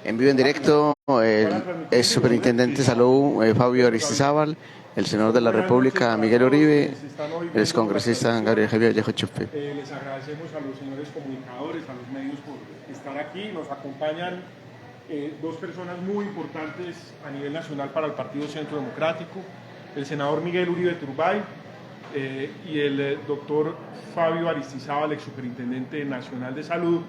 En vivo en directo, el ex superintendente de salud Fabio Aristizábal, el senador de la República Miguel Uribe, el ex congresista Gabriel Javier Vallejo Chupe. Les agradecemos a los señores comunicadores, a los medios por estar aquí. Nos acompañan dos personas muy importantes a nivel nacional para el Partido Centro Democrático, el senador Miguel Uribe Turbay y el doctor Fabio Aristizábal, ex superintendente nacional de salud,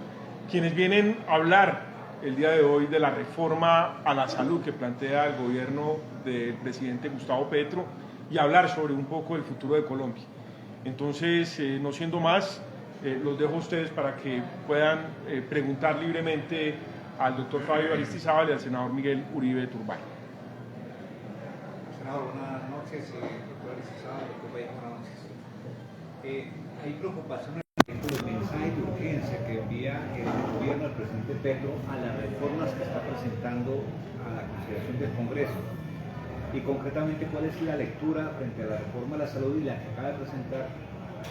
quienes vienen a hablar el día de hoy de la reforma a la salud que plantea el gobierno del presidente Gustavo Petro y hablar sobre un poco el futuro de Colombia. Entonces, no siendo más, los dejo a ustedes para que puedan preguntar libremente al doctor Fabio Aristizábal y al senador Miguel Uribe Turbay. Senador, buenas noches. Doctor Aristizábal, doctor Vallejo, buenas noches. Hay preocupación por el mensaje de urgencia que envía el gobierno del presidente Petro a las reformas que está presentando a la consideración del Congreso. Y concretamente, ¿cuál es la lectura frente a la reforma a la salud y la que acaba de presentar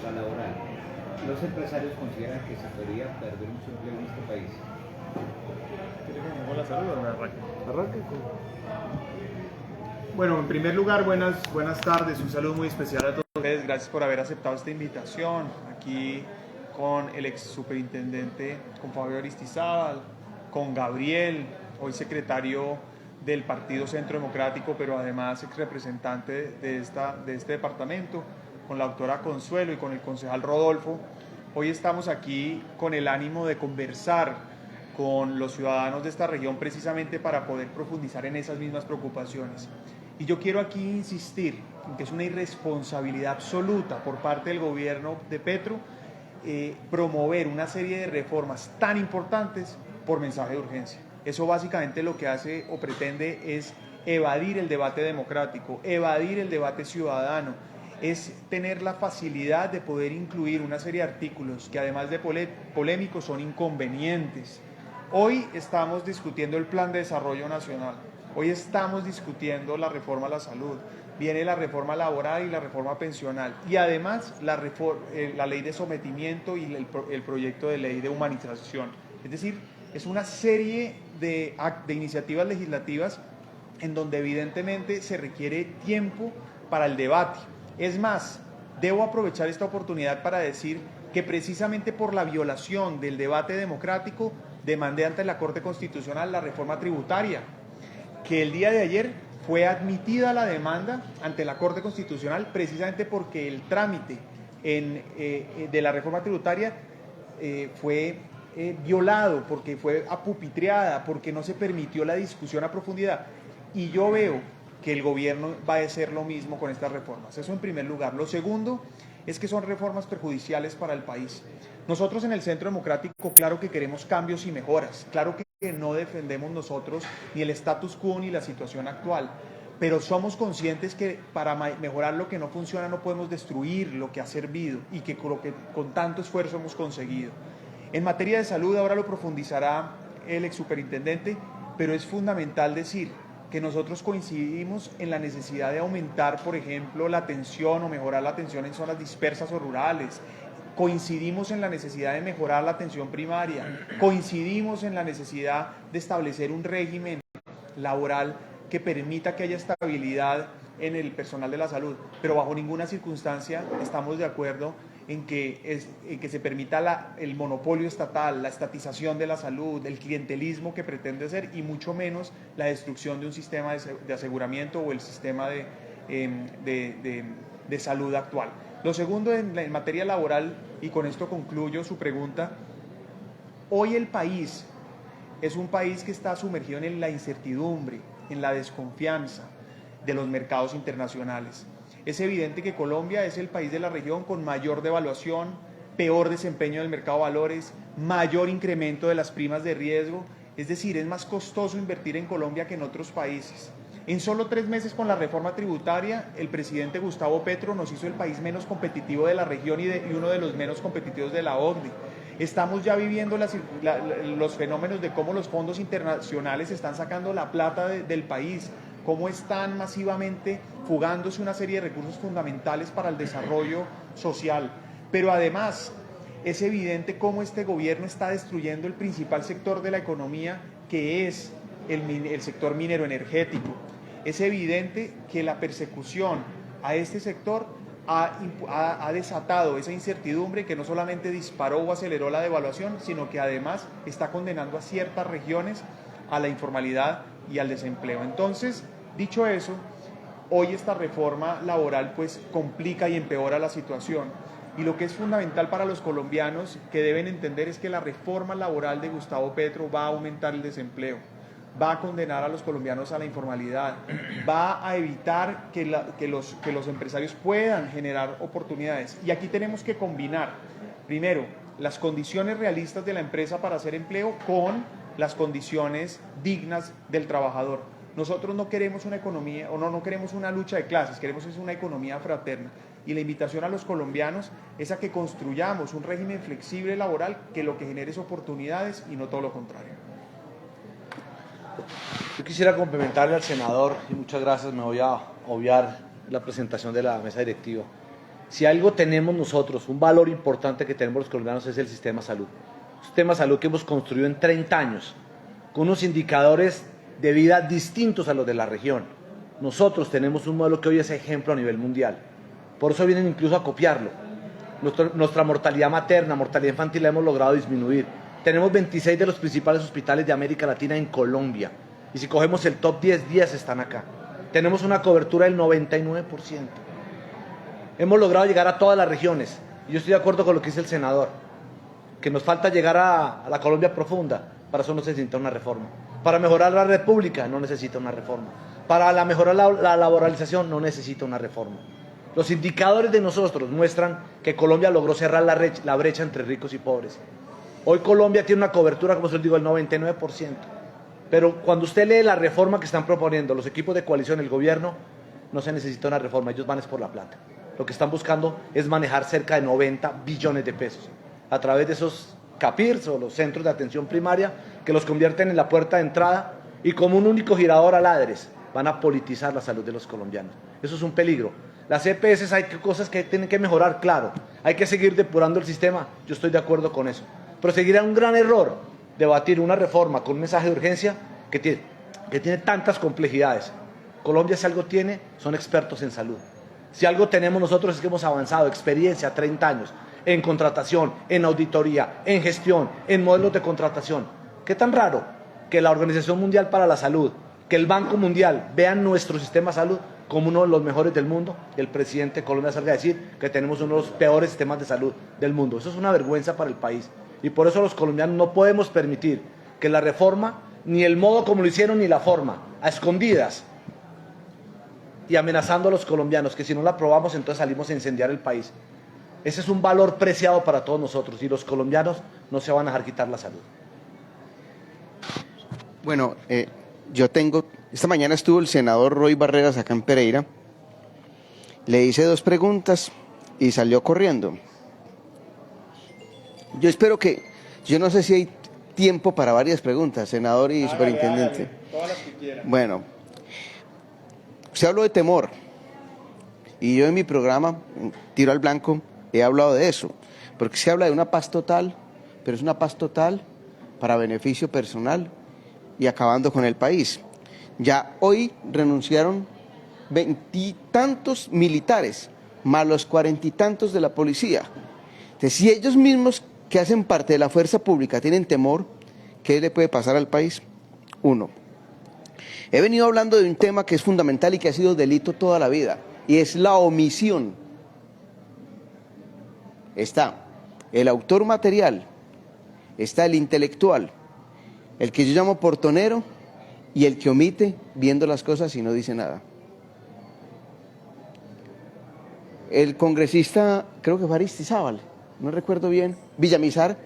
la laboral? Los empresarios consideran que se podría perder mucho empleo en este país. ¿Cómo la salud o me arranque? Arranque. Bueno, en primer lugar, buenas tardes, un saludo muy especial a todos ustedes, gracias por haber aceptado esta invitación aquí con el ex superintendente, con Fabio Aristizábal, con Gabriel, hoy secretario del Partido Centro Democrático, pero además ex representante de este departamento, con la doctora Consuelo y con el concejal Rodolfo. Hoy estamos aquí con el ánimo de conversar con los ciudadanos de esta región precisamente para poder profundizar en esas mismas preocupaciones. Y yo quiero aquí insistir en que es una irresponsabilidad absoluta por parte del gobierno de Petro promover una serie de reformas tan importantes por mensaje de urgencia. Eso básicamente lo que hace o pretende es evadir el debate democrático, evadir el debate ciudadano, es tener la facilidad de poder incluir una serie de artículos que además de polémicos son inconvenientes. Hoy estamos discutiendo el Plan de Desarrollo Nacional, hoy estamos discutiendo la reforma a la salud, viene la reforma laboral y la reforma pensional y además la ley de sometimiento y el proyecto de ley de humanización. Es decir, es una serie de iniciativas legislativas en donde evidentemente se requiere tiempo para el debate. Es más, debo aprovechar esta oportunidad para decir que precisamente por la violación del debate democrático demandé ante la Corte Constitucional la reforma tributaria, que el día de ayer fue admitida la demanda ante la Corte Constitucional precisamente porque el trámite de la reforma tributaria fue violado, porque fue apupitreada, porque no se permitió la discusión a profundidad. Y yo veo que el gobierno va a hacer lo mismo con estas reformas. Eso en primer lugar. Lo segundo es que son reformas perjudiciales para el país. Nosotros en el Centro Democrático, claro que queremos cambios y mejoras, claro que no defendemos nosotros ni el status quo ni la situación actual, pero somos conscientes que para mejorar lo que no funciona no podemos destruir lo que ha servido y que con tanto esfuerzo hemos conseguido. En materia de salud, ahora lo profundizará el ex superintendente, pero es fundamental decir que nosotros coincidimos en la necesidad de aumentar, por ejemplo, la atención o mejorar la atención en zonas dispersas o rurales. Coincidimos en la necesidad de mejorar la atención primaria, coincidimos en la necesidad de establecer un régimen laboral que permita que haya estabilidad en el personal de la salud, pero bajo ninguna circunstancia estamos de acuerdo en que se permita el monopolio estatal, la estatización de la salud, el clientelismo que pretende hacer y mucho menos la destrucción de un sistema de aseguramiento o el sistema de salud actual. Lo segundo, en materia laboral, y con esto concluyo su pregunta, hoy el país es un país que está sumergido en la incertidumbre, en la desconfianza de los mercados internacionales. Es evidente que Colombia es el país de la región con mayor devaluación, peor desempeño del mercado de valores, mayor incremento de las primas de riesgo, es decir, es más costoso invertir en Colombia que en otros países. En solo 3 meses con la reforma tributaria, el presidente Gustavo Petro nos hizo el país menos competitivo de la región y uno de los menos competitivos de la OCDE. Estamos ya viviendo los fenómenos de cómo los fondos internacionales están sacando la plata del país, cómo están masivamente fugándose una serie de recursos fundamentales para el desarrollo social. Pero además es evidente cómo este gobierno está destruyendo el principal sector de la economía, que es el sector minero energético. Es evidente que la persecución a este sector ha desatado esa incertidumbre que no solamente disparó o aceleró la devaluación, sino que además está condenando a ciertas regiones a la informalidad y al desempleo. Entonces, dicho eso, hoy esta reforma laboral pues complica y empeora la situación. Y lo que es fundamental para los colombianos que deben entender es que la reforma laboral de Gustavo Petro va a aumentar el desempleo, va a condenar a los colombianos a la informalidad, va a evitar que los empresarios puedan generar oportunidades. Y aquí tenemos que combinar, primero, las condiciones realistas de la empresa para hacer empleo con las condiciones dignas del trabajador. Nosotros no queremos una economía, o no queremos una lucha de clases, queremos una economía fraterna. Y la invitación a los colombianos es a que construyamos un régimen flexible laboral que lo que genere es oportunidades y no todo lo contrario. Yo quisiera complementarle al senador, y muchas gracias, me voy a obviar la presentación de la mesa directiva. Si algo tenemos nosotros, un valor importante que tenemos los colombianos es el sistema de salud. Un sistema de salud que hemos construido en 30 años, con unos indicadores de vida distintos a los de la región. Nosotros tenemos un modelo que hoy es ejemplo a nivel mundial. Por eso vienen incluso a copiarlo. Nuestra mortalidad materna, mortalidad infantil la hemos logrado disminuir. Tenemos 26 de los principales hospitales de América Latina en Colombia. Y si cogemos el top 10, 10 están acá. Tenemos una cobertura del 99%. Hemos logrado llegar a todas las regiones. Y yo estoy de acuerdo con lo que dice el senador, que nos falta llegar a la Colombia profunda. Para eso no se necesita una reforma. Para mejorar la red pública no necesita una reforma. Para mejorar la laboralización no necesita una reforma. Los indicadores de nosotros muestran que Colombia logró cerrar la brecha entre ricos y pobres. Hoy Colombia tiene una cobertura, como se les digo, del 99%. Pero cuando usted lee la reforma que están proponiendo los equipos de coalición, el gobierno, no se necesita una reforma, ellos van es por la plata. Lo que están buscando es manejar cerca de 90 billones de pesos a través de esos CAPIRs o los centros de atención primaria que los convierten en la puerta de entrada y como un único girador a ladres van a politizar la salud de los colombianos. Eso es un peligro. Las EPS hay cosas que tienen que mejorar, claro. Hay que seguir depurando el sistema, yo estoy de acuerdo con eso. Pero sería un gran error debatir una reforma con un mensaje de urgencia que tiene tantas complejidades. Colombia, si algo tiene, son expertos en salud. Si algo tenemos nosotros es que hemos avanzado, experiencia, 30 años, en contratación, en auditoría, en gestión, en modelos de contratación. ¿Qué tan raro que la Organización Mundial para la Salud, que el Banco Mundial vean nuestro sistema de salud como uno de los mejores del mundo? El presidente de Colombia salga a decir que tenemos uno de los peores sistemas de salud del mundo. Eso es una vergüenza para el país. Y por eso los colombianos no podemos permitir que la reforma, ni el modo como lo hicieron, ni la forma, a escondidas y amenazando a los colombianos, que si no la aprobamos entonces salimos a incendiar el país. Ese es un valor preciado para todos nosotros y los colombianos no se van a dejar quitar la salud. Bueno, esta mañana estuvo el senador Roy Barreras acá en Pereira, le hice 2 preguntas y salió corriendo. Yo no sé si hay tiempo para varias preguntas, senador y superintendente. Todas las que quieran. Bueno, usted habló de temor y yo en mi programa, Tiro al Blanco, he hablado de eso, porque se habla de una paz total, pero es una paz total para beneficio personal y acabando con el país. Ya hoy renunciaron 20 y tantos militares, más los 40 y tantos de la policía. Entonces, si ellos mismos que hacen parte de la fuerza pública tienen temor, ¿qué le puede pasar al país? 1. He venido hablando de un tema que es fundamental y que ha sido delito toda la vida, y es la omisión. Está el autor material, está el intelectual, el que yo llamo portonero y el que omite viendo las cosas y no dice nada. El congresista, creo que fue Aristizábal, no recuerdo bien, Villamizar,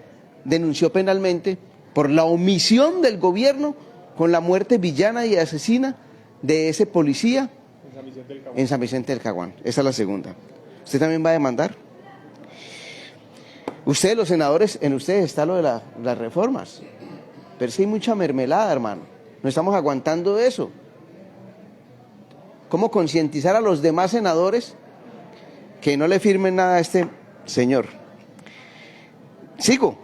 denunció penalmente por la omisión del gobierno con la muerte villana y asesina de ese policía en San Vicente del Caguán. Esa es la segunda. ¿Usted también va a demandar? Ustedes, los senadores, en ustedes está lo de las reformas. Pero es que hay mucha mermelada, hermano. No estamos aguantando eso. ¿Cómo concientizar a los demás senadores que no le firmen nada a este señor? Sigo.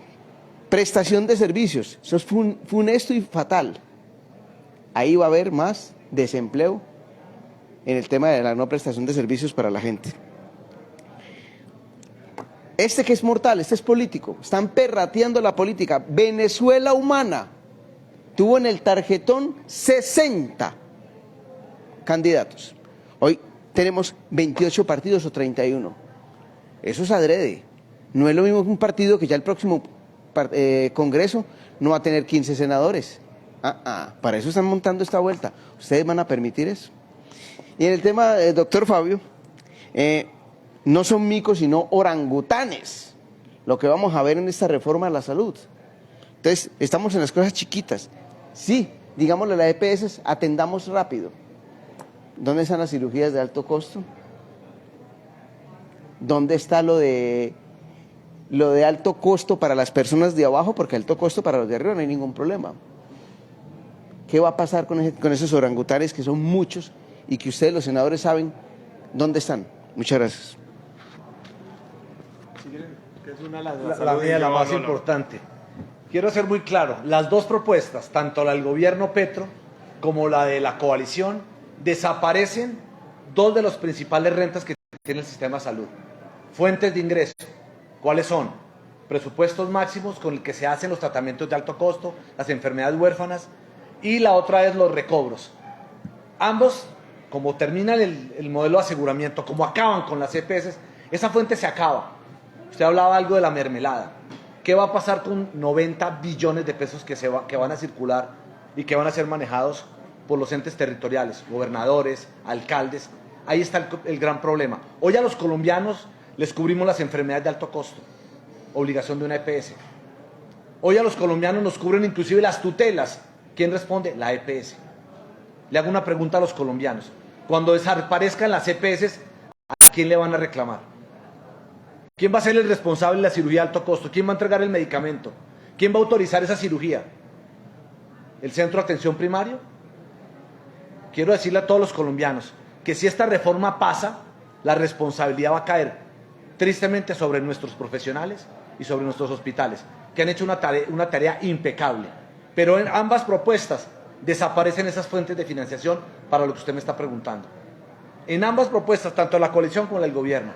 Prestación de servicios. Eso es funesto y fatal. Ahí va a haber más desempleo en el tema de la no prestación de servicios para la gente. Este que es mortal, este es político. Están perrateando la política. Venezuela Humana tuvo en el tarjetón 60 candidatos. Hoy tenemos 28 partidos o 31. Eso es adrede. No es lo mismo que un partido que ya el próximo Congreso no va a tener 15 senadores. Para eso están montando esta vuelta. ¿Ustedes van a permitir eso? Y en el tema, doctor Fabio, no son micos sino orangutanes lo que vamos a ver en esta reforma de la salud. Entonces, estamos en las cosas chiquitas. Sí, digámosle a la EPS, atendamos rápido. ¿Dónde están las cirugías de alto costo? ¿Dónde está lo de alto costo para las personas de abajo? Porque alto costo para los de arriba no hay ningún problema. ¿Qué va a pasar con esos orangutanes que son muchos y que ustedes los senadores saben dónde están? Muchas gracias. La mía, la más importante. Quiero ser muy claro, las dos propuestas, tanto la del gobierno Petro como la de la coalición, desaparecen dos de los principales rentas que tiene el sistema de salud. Fuentes de ingreso. ¿Cuáles son? Presupuestos máximos con el que se hacen los tratamientos de alto costo, las enfermedades huérfanas, y la otra es los recobros. Ambos, como termina el modelo de aseguramiento, como acaban con las EPS, esa fuente se acaba. Usted hablaba algo de la mermelada. ¿Qué va a pasar con 90 billones de pesos que van a circular y que van a ser manejados por los entes territoriales, gobernadores, alcaldes? Ahí está el gran problema. Hoy a los colombianos les cubrimos las enfermedades de alto costo, obligación de una EPS. Hoy a los colombianos nos cubren inclusive las tutelas. ¿Quién responde? La EPS. Le hago una pregunta a los colombianos. Cuando desaparezcan las EPS, ¿a quién le van a reclamar? ¿Quién va a ser el responsable de la cirugía de alto costo? ¿Quién va a entregar el medicamento? ¿Quién va a autorizar esa cirugía? ¿El centro de atención primario? Quiero decirle a todos los colombianos que si esta reforma pasa, la responsabilidad va a caer tristemente sobre nuestros profesionales y sobre nuestros hospitales, que han hecho una tarea impecable. Pero en ambas propuestas desaparecen esas fuentes de financiación para lo que usted me está preguntando. En ambas propuestas, tanto la coalición como el gobierno.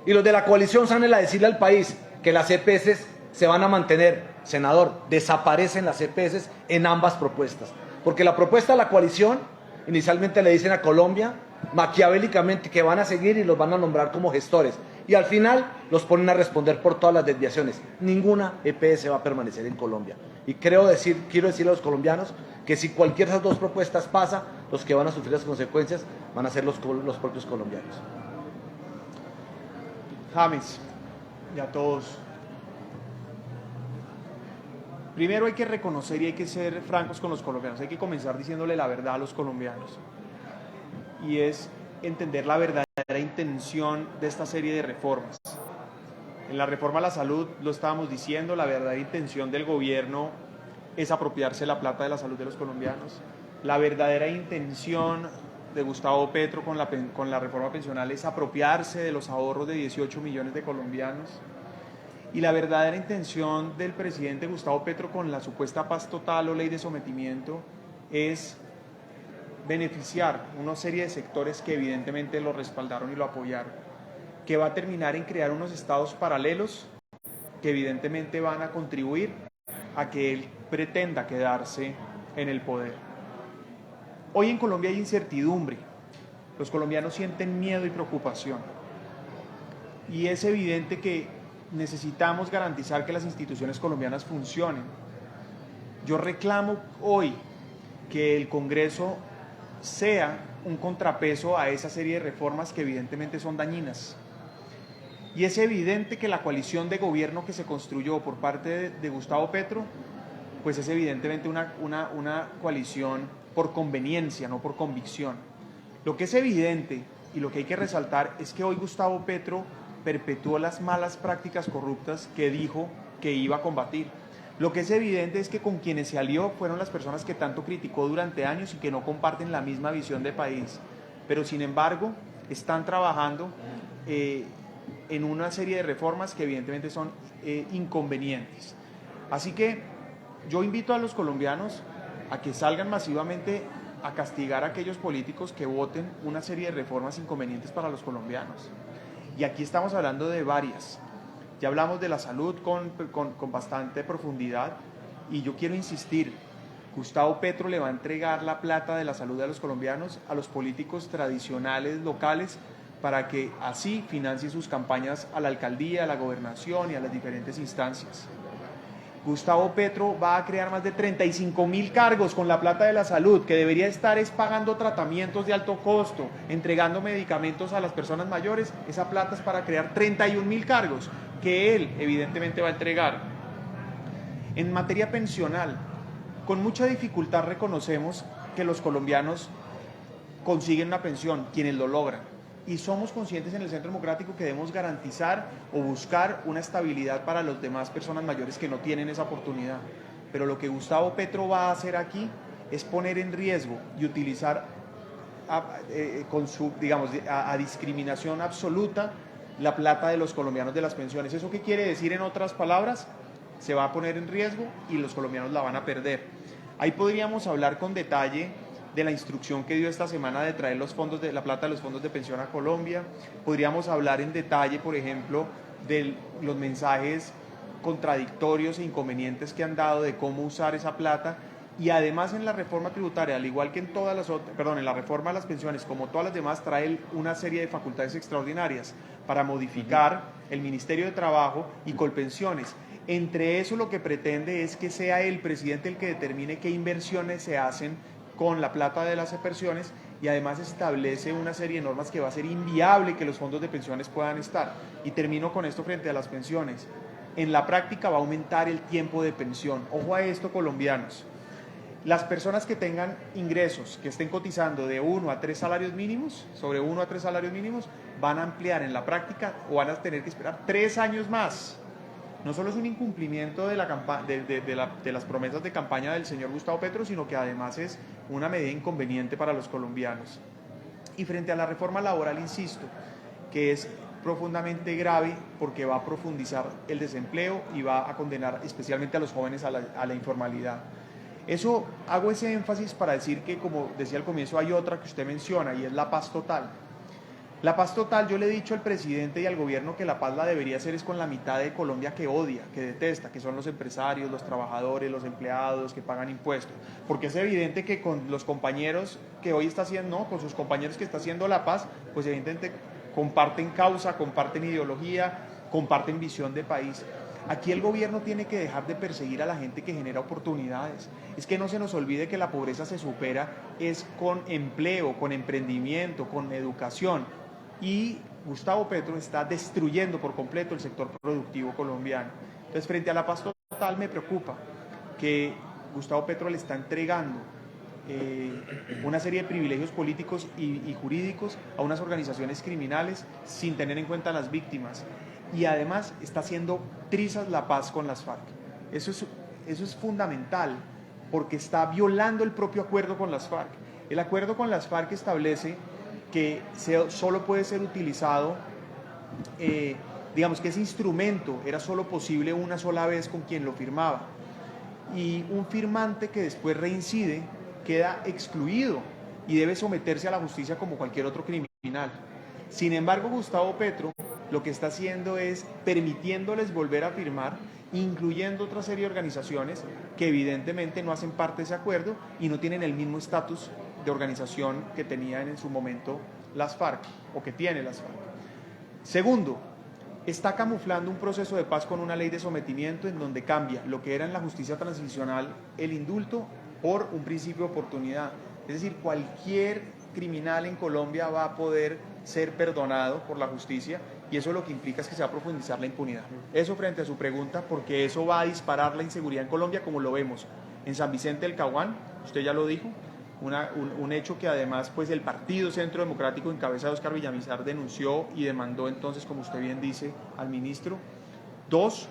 Y los de la coalición salen a decirle al país que las EPS se van a mantener. Senador, desaparecen las EPS en ambas propuestas. Porque la propuesta de la coalición, inicialmente le dicen a Colombia, maquiavélicamente, que van a seguir y los van a nombrar como gestores. Y al final los ponen a responder por todas las desviaciones. Ninguna EPS va a permanecer en Colombia. Y quiero decirle a los colombianos que si cualquiera de esas dos propuestas pasa, los que van a sufrir las consecuencias van a ser los propios colombianos. James, y a todos. Primero hay que reconocer y hay que ser francos con los colombianos. Hay que comenzar diciéndole la verdad a los colombianos. Y es entender la verdadera intención de esta serie de reformas. En la reforma a la salud, lo estábamos diciendo, la verdadera intención del gobierno es apropiarse la plata de la salud de los colombianos. La verdadera intención de Gustavo Petro con la reforma pensional es apropiarse de los ahorros de 18 millones de colombianos. Y la verdadera intención del presidente Gustavo Petro con la supuesta paz total o ley de sometimiento es beneficiar una serie de sectores que evidentemente lo respaldaron y lo apoyaron, que va a terminar en crear unos estados paralelos que evidentemente van a contribuir a que él pretenda quedarse en el poder. Hoy en Colombia hay incertidumbre, los colombianos sienten miedo y preocupación y es evidente que necesitamos garantizar que las instituciones colombianas funcionen. Yo reclamo hoy que el Congreso sea un contrapeso a esa serie de reformas que evidentemente son dañinas. Y es evidente que la coalición de gobierno que se construyó por parte de Gustavo Petro, pues es evidentemente una coalición por conveniencia, no por convicción. Lo que es evidente y lo que hay que resaltar es que hoy Gustavo Petro perpetuó las malas prácticas corruptas que dijo que iba a combatir. Lo que es evidente es que con quienes se alió fueron las personas que tanto criticó durante años y que no comparten la misma visión de país. Pero sin embargo, están trabajando en una serie de reformas que evidentemente son inconvenientes. Así que yo invito a los colombianos a que salgan masivamente a castigar a aquellos políticos que voten una serie de reformas inconvenientes para los colombianos. Y aquí estamos hablando de varias. Ya hablamos de la salud con bastante profundidad y yo quiero insistir, Gustavo Petro le va a entregar la plata de la salud de los colombianos a los políticos tradicionales locales para que así financie sus campañas a la alcaldía, a la gobernación y a las diferentes instancias. Gustavo Petro va a crear más de 35.000 cargos con la plata de la salud, que debería estar pagando tratamientos de alto costo, entregando medicamentos a las personas mayores. Esa plata es para crear 31.000 cargos, que él evidentemente va a entregar. En materia pensional, con mucha dificultad reconocemos que los colombianos consiguen una pensión, quienes lo logran. Y somos conscientes en el Centro Democrático que debemos garantizar o buscar una estabilidad para las demás personas mayores que no tienen esa oportunidad. Pero lo que Gustavo Petro va a hacer aquí es poner en riesgo y utilizar a discriminación absoluta la plata de los colombianos de las pensiones. ¿Eso qué quiere decir en otras palabras? Se va a poner en riesgo y los colombianos la van a perder. Ahí podríamos hablar con detalle de la instrucción que dio esta semana de traer la plata de los fondos de pensión a Colombia. Podríamos hablar en detalle, por ejemplo, de los mensajes contradictorios e inconvenientes que han dado de cómo usar esa plata. Y además en la reforma tributaria, al igual que en en la reforma de las pensiones, como todas las demás, trae una serie de facultades extraordinarias para modificar el Ministerio de Trabajo y Colpensiones. Entre eso lo que pretende es que sea el presidente el que determine qué inversiones se hacen con la plata de las pensiones y además establece una serie de normas que va a ser inviable que los fondos de pensiones puedan estar. Y termino con esto frente a las pensiones. En la práctica va a aumentar el tiempo de pensión. Ojo a esto, colombianos. Las personas que tengan ingresos, que estén cotizando de 1 a 3 salarios mínimos, sobre 1 a 3 salarios mínimos, van a ampliar en la práctica o van a tener que esperar 3 años más. No solo es un incumplimiento de las promesas de campaña del señor Gustavo Petro, sino que además es una medida inconveniente para los colombianos. Y frente a la reforma laboral, insisto, que es profundamente grave porque va a profundizar el desempleo y va a condenar especialmente a los jóvenes a la informalidad. Eso, hago ese énfasis para decir que, como decía al comienzo, hay otra que usted menciona y es la paz total. La paz total, yo le he dicho al presidente y al gobierno que la paz la debería hacer es con la mitad de Colombia que odia, que detesta, que son los empresarios, los trabajadores, los empleados que pagan impuestos. Porque es evidente que con los compañeros que hoy está haciendo, ¿no? Con sus compañeros que está haciendo la paz, pues evidentemente comparten causa, comparten ideología, comparten visión de país. Aquí el gobierno tiene que dejar de perseguir a la gente que genera oportunidades. Es que no se nos olvide que la pobreza se supera es con empleo, con emprendimiento, con educación. Y Gustavo Petro está destruyendo por completo el sector productivo colombiano. Entonces, frente a la paz total, me preocupa que Gustavo Petro le está entregando una serie de privilegios políticos y jurídicos a unas organizaciones criminales sin tener en cuenta a las víctimas. Y además está haciendo trizas la paz con las FARC. Eso es fundamental, porque está violando el propio acuerdo con las FARC. El acuerdo con las FARC establece que solo puede ser utilizado, digamos que ese instrumento era solo posible una sola vez con quien lo firmaba. Y un firmante que después reincide queda excluido y debe someterse a la justicia como cualquier otro criminal. Sin embargo, Gustavo Petro lo que está haciendo es permitiéndoles volver a firmar, incluyendo otra serie de organizaciones que evidentemente no hacen parte de ese acuerdo y no tienen el mismo estatus de organización que tenían en su momento las FARC, o que tiene las FARC. Segundo, está camuflando un proceso de paz con una ley de sometimiento en donde cambia lo que era en la justicia transicional el indulto por un principio de oportunidad. Es decir, cualquier criminal en Colombia va a poder ser perdonado por la justicia y eso lo que implica es que se va a profundizar la impunidad. Eso frente a su pregunta, porque eso va a disparar la inseguridad en Colombia como lo vemos en San Vicente del Caguán, usted ya lo dijo, un hecho que además pues el Partido Centro Democrático en cabeza de Óscar Villamizar denunció y demandó entonces, como usted bien dice, al ministro. Dos,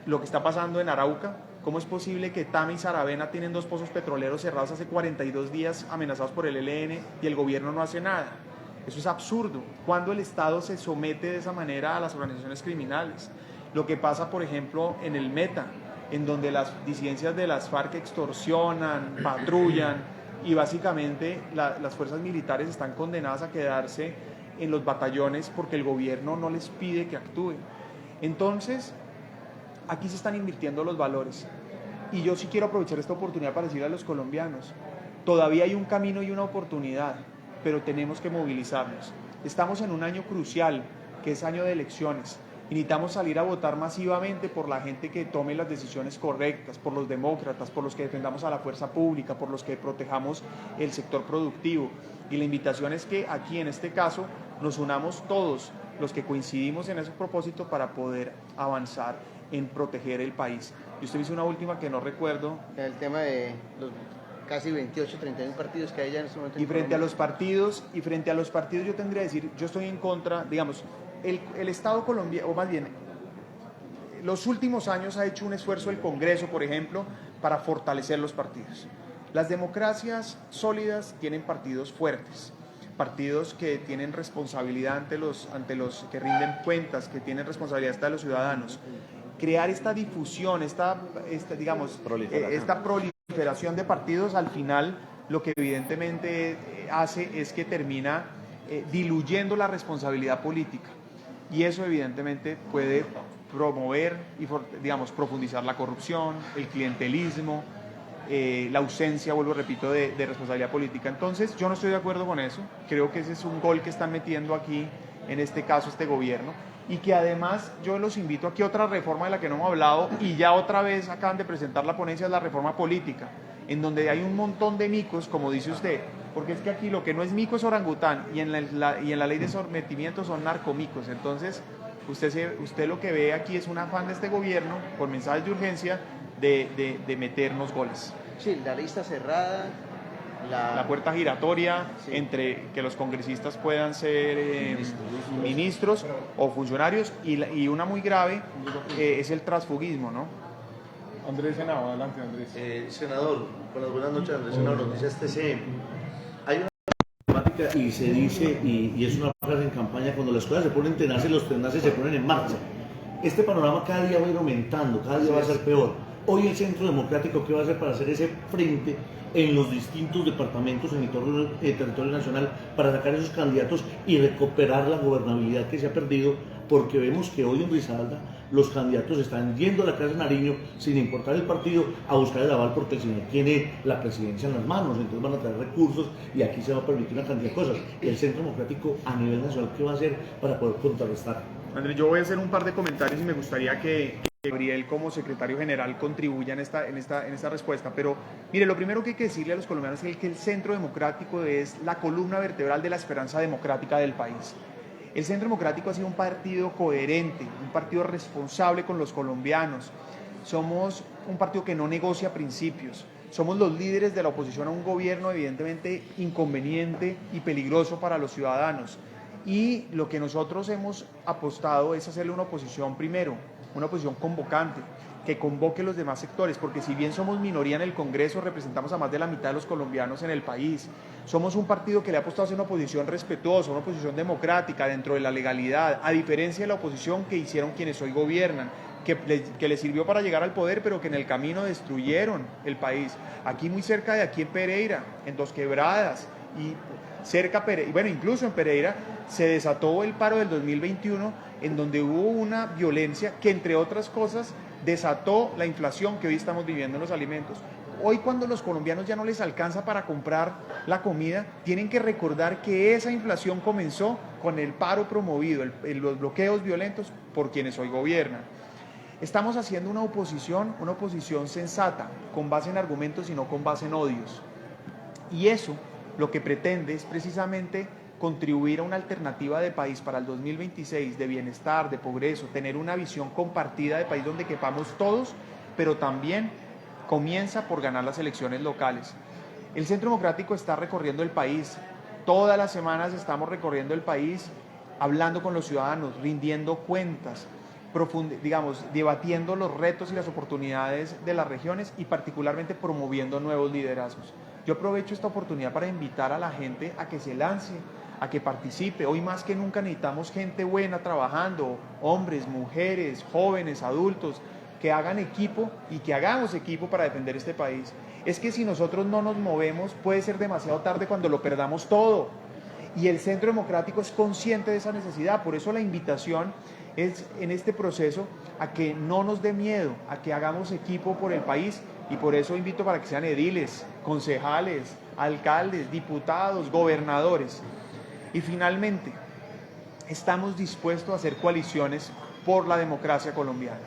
lo que está pasando en Arauca. ¿Cómo es posible que Tame y Saravena tienen 2 pozos petroleros cerrados hace 42 días amenazados por el ELN y el gobierno no hace nada? Eso es absurdo. Cuando el Estado se somete de esa manera a las organizaciones criminales. Lo que pasa, por ejemplo, en el Meta, en donde las disidencias de las FARC extorsionan, patrullan y básicamente las fuerzas militares están condenadas a quedarse en los batallones porque el gobierno no les pide que actúen. Entonces, aquí se están invirtiendo los valores. Y yo sí quiero aprovechar esta oportunidad para decirle a los colombianos, todavía hay un camino y una oportunidad, pero tenemos que movilizarnos. Estamos en un año crucial, que es año de elecciones, y necesitamos salir a votar masivamente por la gente que tome las decisiones correctas, por los demócratas, por los que defendamos a la fuerza pública, por los que protejamos el sector productivo. Y la invitación es que aquí, en este caso, nos unamos todos los que coincidimos en ese propósito para poder avanzar en proteger el país. Y usted dice una última que no recuerdo. El tema de los casi 28, 31 partidos que hay ya en este momento. Y frente a los partidos, yo tendría que decir, yo estoy en contra, digamos, el Estado colombiano, o más bien, los últimos años ha hecho un esfuerzo el Congreso, por ejemplo, para fortalecer los partidos. Las democracias sólidas tienen partidos fuertes, partidos que tienen responsabilidad ante los que rinden cuentas, que tienen responsabilidad ante los ciudadanos. Crear esta difusión, esta proliferación de partidos, al final lo que evidentemente hace es que termina diluyendo la responsabilidad política. Y eso evidentemente puede promover y, digamos, profundizar la corrupción, el clientelismo, la ausencia, vuelvo repito, de responsabilidad política. Entonces yo no estoy de acuerdo con eso. Creo que ese es un gol que están metiendo aquí, en este caso, este gobierno. Y que además yo los invito a que otra reforma de la que no hemos hablado, y ya otra vez acaban de presentar la ponencia, es la reforma política, en donde hay un montón de micos, como dice usted, porque es que aquí lo que no es mico es orangután, y en la ley de sometimiento son narcomicos. Entonces usted lo que ve aquí es un afán de este gobierno, por mensajes de urgencia, de meternos goles. Sí, la lista cerrada. La puerta giratoria, sí, entre que los congresistas puedan ser ministros o funcionarios, y una muy grave es el transfugismo, ¿no? Andrés Senado, adelante Andrés. Senador, buenas noches, Andrés Senador, noticia TCM. Hay una temática y se dice, y es una frase en campaña, cuando las cosas se ponen tenaces, los tenaces se ponen en marcha. Este panorama cada día va a ir aumentando, cada día va a ser peor. Hoy el Centro Democrático, ¿qué va a hacer para hacer ese frente en los distintos departamentos en el territorio nacional para sacar esos candidatos y recuperar la gobernabilidad que se ha perdido? Porque vemos que hoy en Risaralda los candidatos están yendo a la Casa de Nariño sin importar el partido a buscar el aval, porque el señor tiene la presidencia en las manos, entonces van a traer recursos y aquí se va a permitir una cantidad de cosas. El Centro Democrático a nivel nacional, ¿qué va a hacer para poder contrarrestar? Andrés, yo voy a hacer un par de comentarios y me gustaría que Gabriel, como secretario general, contribuya en esta respuesta. Pero mire, lo primero que hay que decirle a los colombianos es que el Centro Democrático es la columna vertebral de la esperanza democrática del país. El Centro Democrático ha sido un partido coherente, un partido responsable con los colombianos. Somos un partido que no negocia principios. Somos los líderes de la oposición a un gobierno evidentemente inconveniente y peligroso para los ciudadanos. Y lo que nosotros hemos apostado es hacerle una oposición primero, una oposición convocante, que convoque los demás sectores, porque si bien somos minoría en el Congreso, representamos a más de la mitad de los colombianos en el país. Somos un partido que le ha apostado a hacer una oposición respetuosa, una oposición democrática dentro de la legalidad, a diferencia de la oposición que hicieron quienes hoy gobiernan, que les sirvió para llegar al poder, pero que en el camino destruyeron el país. Aquí muy cerca de aquí en Pereira, en Dos Quebradas, y bueno, incluso en Pereira se desató el paro del 2021, en donde hubo una violencia que, entre otras cosas, desató la inflación que hoy estamos viviendo en los alimentos. Hoy, cuando los colombianos ya no les alcanza para comprar la comida, tienen que recordar que esa inflación comenzó con el paro promovido, los bloqueos violentos por quienes hoy gobiernan. Estamos haciendo una oposición sensata, con base en argumentos y no con base en odios. Y eso lo que pretende es precisamente contribuir a una alternativa de país para el 2026, de bienestar, de progreso, tener una visión compartida de país donde quepamos todos, pero también comienza por ganar las elecciones locales. El Centro Democrático está recorriendo el país, todas las semanas estamos recorriendo el país, hablando con los ciudadanos, rindiendo cuentas, debatiendo los retos y las oportunidades de las regiones y particularmente promoviendo nuevos liderazgos. Yo aprovecho esta oportunidad para invitar a la gente a que se lance a que participe. Hoy más que nunca necesitamos gente buena trabajando, hombres, mujeres, jóvenes, adultos, que hagan equipo y que hagamos equipo para defender este país. Es que si nosotros no nos movemos puede ser demasiado tarde cuando lo perdamos todo. Y el Centro Democrático es consciente de esa necesidad, por eso la invitación es en este proceso a que no nos dé miedo, a que hagamos equipo por el país, y por eso invito para que sean ediles, concejales, alcaldes, diputados, gobernadores. Y finalmente, estamos dispuestos a hacer coaliciones por la democracia colombiana.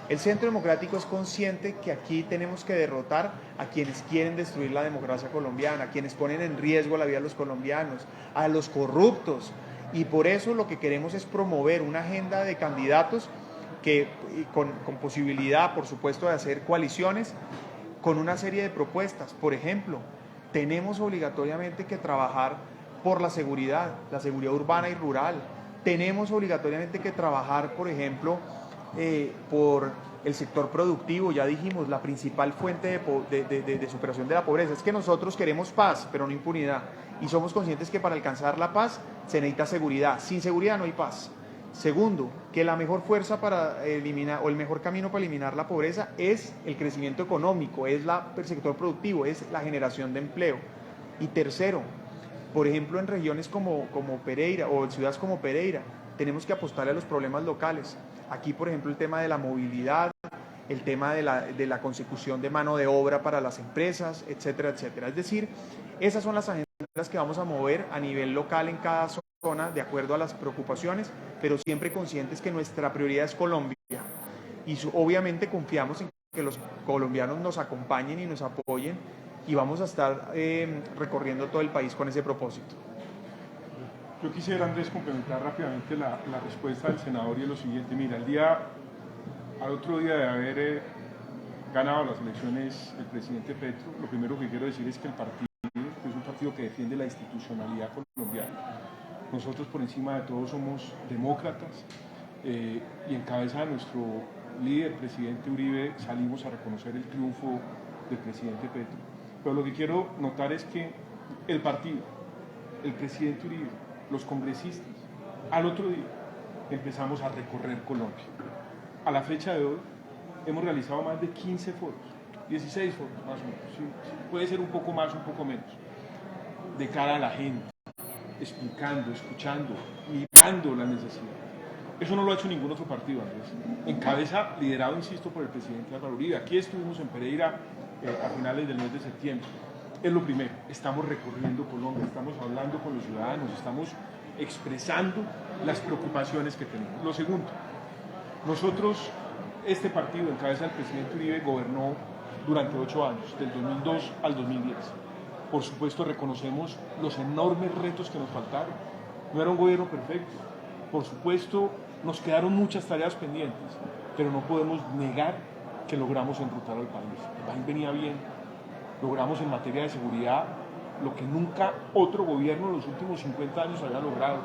El Centro Democrático es consciente que aquí tenemos que derrotar a quienes quieren destruir la democracia colombiana, a quienes ponen en riesgo la vida de los colombianos, a los corruptos. Y por eso lo que queremos es promover una agenda de candidatos que, con posibilidad, por supuesto, de hacer coaliciones con una serie de propuestas. Por ejemplo, tenemos obligatoriamente que trabajar por la seguridad urbana y rural. Tenemos obligatoriamente que trabajar, por ejemplo, por el sector productivo. Ya dijimos, la principal fuente de superación de la pobreza. Es que nosotros queremos paz, pero no impunidad. Y somos conscientes que para alcanzar la paz se necesita seguridad. Sin seguridad no hay paz. Segundo, que la mejor fuerza para eliminar, o el mejor camino para eliminar la pobreza es el crecimiento económico, es el sector productivo, es la generación de empleo. Y tercero, por ejemplo, en regiones como Pereira o en ciudades como Pereira, tenemos que apostarle a los problemas locales. Aquí, por ejemplo, el tema de la movilidad, el tema de la consecución de mano de obra para las empresas, etcétera, etcétera. Es decir, esas son las agendas que vamos a mover a nivel local en cada zona, de acuerdo a las preocupaciones, pero siempre conscientes que nuestra prioridad es Colombia. Y obviamente confiamos en que los colombianos nos acompañen y nos apoyen, y vamos a estar recorriendo todo el país con ese propósito. Yo quisiera, Andrés, complementar rápidamente la respuesta del senador, y es lo siguiente. Mira, al otro día de haber ganado las elecciones el presidente Petro, lo primero que quiero decir es que el partido es un partido que defiende la institucionalidad colombiana. Nosotros, por encima de todo, somos demócratas, y en cabeza de nuestro líder, presidente Uribe, salimos a reconocer el triunfo del presidente Petro. Pero lo que quiero notar es que el partido, el presidente Uribe, los congresistas, al otro día empezamos a recorrer Colombia. A la fecha de hoy hemos realizado más de 15 foros, 16 foros más o menos, sí, puede ser un poco más, un poco menos, de cara a la gente, explicando, escuchando, mirando las necesidades. Eso no lo ha hecho ningún otro partido, Andrés. En cabeza, liderado, insisto, por el presidente Álvaro Uribe. Aquí estuvimos en Pereira a finales del mes de septiembre. Es lo primero, estamos recorriendo Colombia, estamos hablando con los ciudadanos, estamos expresando las preocupaciones que tenemos. Lo segundo, nosotros, este partido en cabeza del presidente Uribe, gobernó durante 8 años, del 2002 al 2010. Por supuesto, reconocemos los enormes retos que nos faltaron. No era un gobierno perfecto. Por supuesto, nos quedaron muchas tareas pendientes, pero no podemos negar que logramos enrutar al país. El país venía bien. Logramos en materia de seguridad lo que nunca otro gobierno en los últimos 50 años había logrado.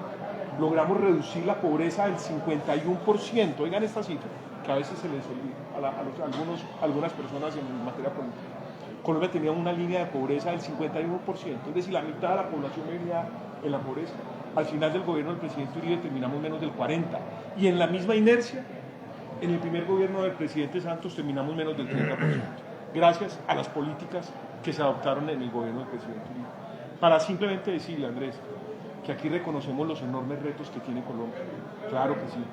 Logramos reducir la pobreza del 51%. Oigan esta cifra, que a veces se les olvida a algunas personas en materia política. Colombia tenía una línea de pobreza del 51%, es decir, la mitad de la población vivía en la pobreza. Al final del gobierno del presidente Uribe terminamos menos del 40%. Y en la misma inercia, en el primer gobierno del presidente Santos terminamos menos del 30%. Gracias a las políticas que se adoptaron en el gobierno del presidente Uribe. Para simplemente decirle, Andrés, que aquí reconocemos los enormes retos que tiene Colombia. Claro que sí.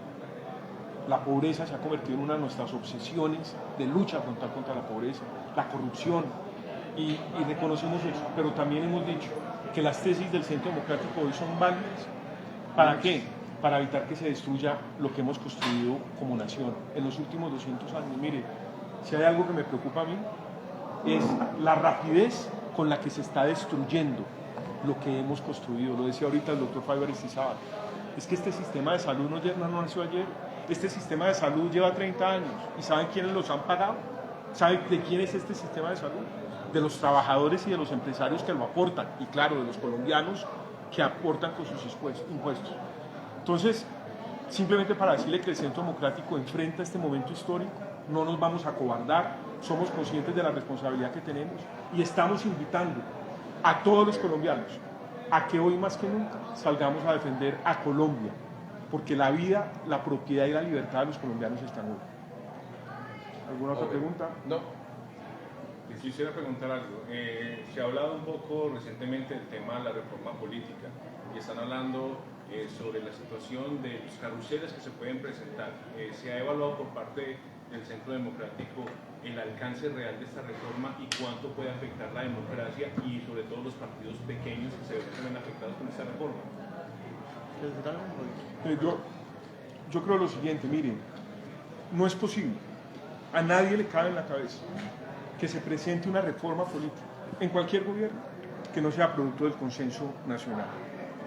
La pobreza se ha convertido en una de nuestras obsesiones de lucha contra la pobreza, la corrupción, y reconocemos eso. Pero también hemos dicho que las tesis del Centro Democrático hoy son válidas. ¿Para qué? Para evitar que se destruya lo que hemos construido como nación en los últimos 200 años. Mire, si hay algo que me preocupa a mí, es la rapidez con la que se está destruyendo lo que hemos construido. Lo decía ahorita el doctor Fabio Aristizábal. Es que este sistema de salud no nació ayer. Este sistema de salud lleva 30 años. ¿Y saben quiénes los han pagado? ¿Saben de quién es este sistema de salud? De los trabajadores y de los empresarios que lo aportan. Y claro, de los colombianos que aportan con sus impuestos. Entonces, simplemente para decirle que el Centro Democrático enfrenta este momento histórico, no nos vamos a acobardar, somos conscientes de la responsabilidad que tenemos y estamos invitando a todos los colombianos a que hoy más que nunca salgamos a defender a Colombia, porque la vida, la propiedad y la libertad de los colombianos están hoy. ¿Alguna otra pregunta? No. Les quisiera preguntar algo. Se ha hablado un poco recientemente del tema de la reforma política y están hablando sobre la situación de los carruseles que se pueden presentar. ¿Se ha evaluado por parte del Centro Democrático el alcance real de esta reforma y cuánto puede afectar la democracia y sobre todo los partidos pequeños que se ven también afectados con esta reforma? Yo creo lo siguiente, miren, no es posible, a nadie le cabe en la cabeza que se presente una reforma política en cualquier gobierno que no sea producto del consenso nacional.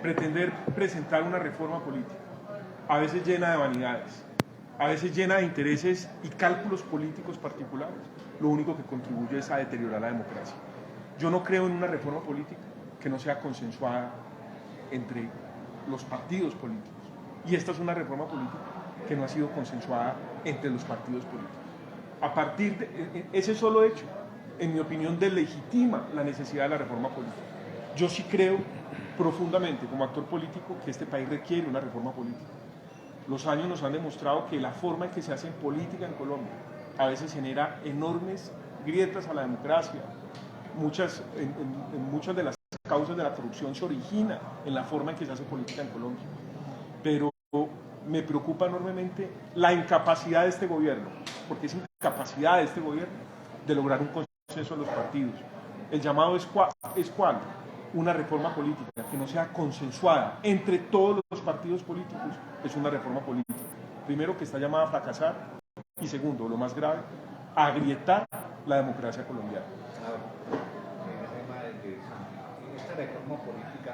Pretender presentar una reforma política, a veces llena de vanidades, a veces llena de intereses y cálculos políticos particulares, lo único que contribuye es a deteriorar la democracia. Yo no creo en una reforma política que no sea consensuada entre los partidos políticos. Y esta es una reforma política que no ha sido consensuada entre los partidos políticos. A partir de ese solo hecho, en mi opinión, deslegitima la necesidad de la reforma política. Yo sí creo profundamente, como actor político, que este país requiere una reforma política. Los años nos han demostrado que la forma en que se hace política en Colombia a veces genera enormes grietas a la democracia. En muchas de las causas de la corrupción se origina en la forma en que se hace política en Colombia. Pero me preocupa enormemente la incapacidad de este gobierno, porque es incapacidad de este gobierno de lograr un consenso en los partidos. El llamado es cuál? Una reforma política que no sea consensuada entre todos los partidos políticos es una reforma política. Primero, que está llamada a fracasar, y segundo, lo más grave, a agrietar la democracia colombiana. Esta reforma política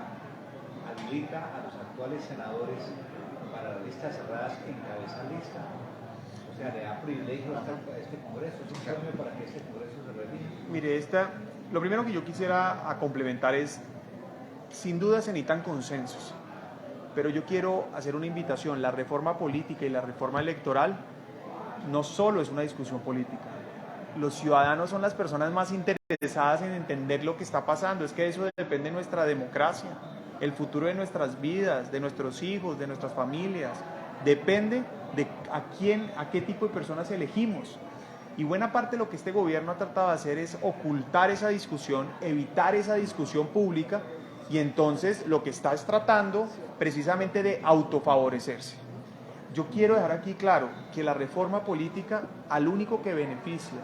habilita a los actuales senadores para las listas cerradas encabezar lista. O sea, le da privilegio a este Congreso, es un cambio para que este Congreso se realice. Mire, lo primero que yo quisiera complementar es, sin duda se necesitan consensos, pero yo quiero hacer una invitación. La reforma política y la reforma electoral no solo es una discusión política. Los ciudadanos son las personas más interesadas en entender lo que está pasando. Es que de eso depende nuestra democracia, el futuro de nuestras vidas, de nuestros hijos, de nuestras familias. Depende de a qué tipo de personas elegimos. Y buena parte de lo que este gobierno ha tratado de hacer es ocultar esa discusión, evitar esa discusión pública, y entonces lo que está es tratando precisamente de autofavorecerse. Yo quiero dejar aquí claro que la reforma política al único que beneficia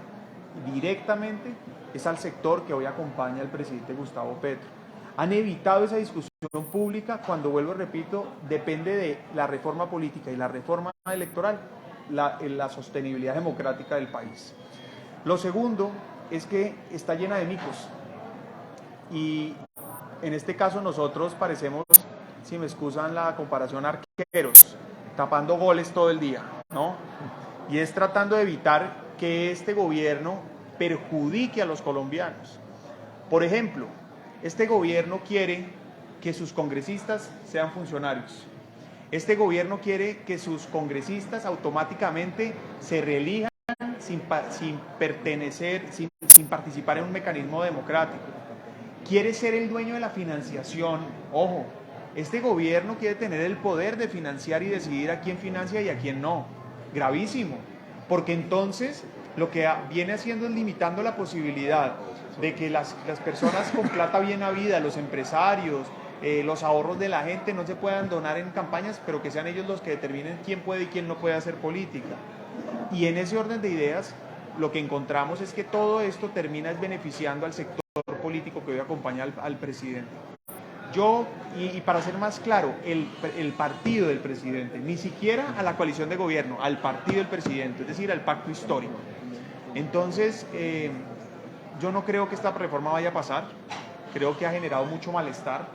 directamente es al sector que hoy acompaña al presidente Gustavo Petro. Han evitado esa discusión pública cuando, vuelvo y repito, depende de la reforma política y la reforma electoral la sostenibilidad democrática del país. Lo segundo es que está llena de micos, y en este caso nosotros parecemos, si me excusan la comparación, arqueros tapando goles todo el día, ¿no? Y es tratando de evitar que este gobierno perjudique a los colombianos. Por ejemplo, este gobierno quiere que sus congresistas sean funcionarios. Este gobierno quiere que sus congresistas automáticamente se reelijan sin participar en un mecanismo democrático. Quiere ser el dueño de la financiación. Ojo, este gobierno quiere tener el poder de financiar y decidir a quién financia y a quién no. Gravísimo, porque entonces lo que viene haciendo es limitando la posibilidad de que las personas con plata bien habida, los empresarios, los ahorros de la gente no se puedan donar en campañas, pero que sean ellos los que determinen quién puede y quién no puede hacer política. Y en ese orden de ideas, lo que encontramos es que todo esto termina beneficiando al sector político que hoy acompaña al presidente. Yo, y para ser más claro, el partido del presidente, ni siquiera a la coalición de gobierno, al partido del presidente, es decir, al pacto histórico. Entonces, yo no creo que esta reforma vaya a pasar. Creo que ha generado mucho malestar,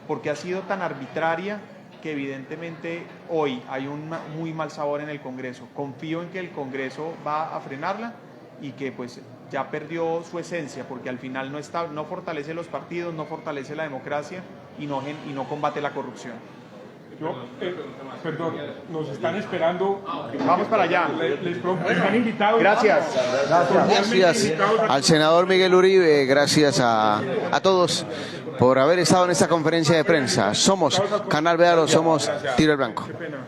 porque ha sido tan arbitraria que evidentemente hoy hay un muy mal sabor en el Congreso. Confío en que el Congreso va a frenarla y que pues ya perdió su esencia, porque al final no fortalece los partidos, no fortalece la democracia y no combate la corrupción. Perdón, nos están esperando. Vamos para allá. Están invitados. Gracias. Gracias al senador Miguel Uribe, gracias a todos. por haber estado en esta conferencia de prensa. Somos Canal Véalo, somos Tiro al Blanco. Qué pena.